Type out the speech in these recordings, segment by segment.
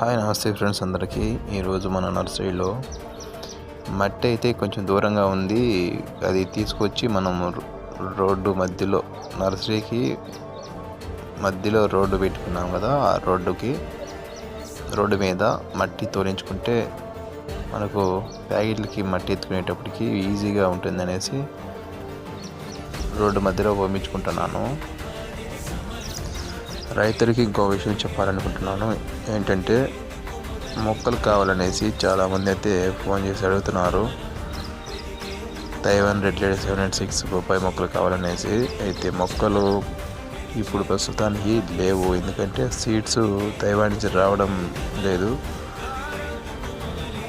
Hi నమస్తే friends అందరికీ. ఈరోజు మన నర్సరీలో మట్టి అయితే కొంచెం దూరంగా ఉంది. అది తీసుకొచ్చి మనం రోడ్డు మధ్యలో నర్సరీకి మధ్యలో రోడ్డు పెట్టుకున్నాం కదా, ఆ రోడ్డు మీద మట్టి తోలించుకుంటే మనకు ప్యాకెట్లకి మట్టి ఎత్తుకునేటప్పటికి ఈజీగా ఉంటుంది అనేసి రోడ్డు మధ్యలో పంపించుకుంటున్నాను. రైతులకి ఇంకో విషయం చెప్పాలనుకుంటున్నాను. ఏంటంటే మొక్కలు కావాలనేసి చాలామంది అయితే ఫోన్ చేసి అడుగుతున్నారు. తైవాన్ రెడ్ లేడీ 796 బొప్పాయి మొక్కలు కావాలనేసి. అయితే మొక్కలు ఇప్పుడు ప్రస్తుతానికి లేవు, ఎందుకంటే సీడ్స్ తైవాన్ నుంచి రావడం లేదు,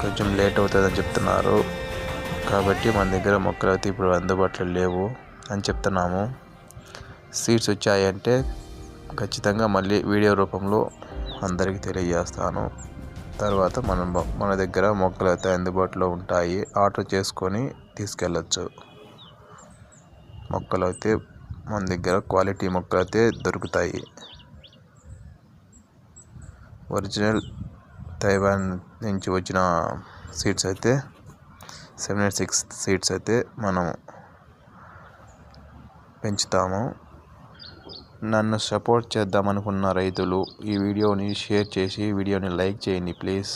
కొంచెం లేట్ అవుతుందని చెప్తున్నారు. కాబట్టి మన దగ్గర మొక్కలు అయితే ఇప్పుడు అందుబాటులో లేవు అని చెప్తున్నాము. సీడ్స్ వచ్చాయంటే ఖచ్చితంగా మళ్ళీ వీడియో రూపంలో అందరికీ తెలియజేస్తాను. తర్వాత మన దగ్గర మొక్కలు అయితే అందుబాటులో ఉంటాయి, ఆర్డర్ చేసుకొని తీసుకెళ్ళచ్చు. మొక్కలు అయితే మన దగ్గర క్వాలిటీ మొక్కలు అయితే దొరుకుతాయి. ఒరిజినల్ తైవాన్ నుంచి వచ్చిన సీడ్స్ అయితే 796 సీడ్స్ అయితే మనం పెంచుతాము. నన్ను సపోర్ట్ చేద్దామనుకున్న రైతులు ఈ వీడియోని షేర్ చేసి వీడియోని లైక్ చేయండి ప్లీజ్.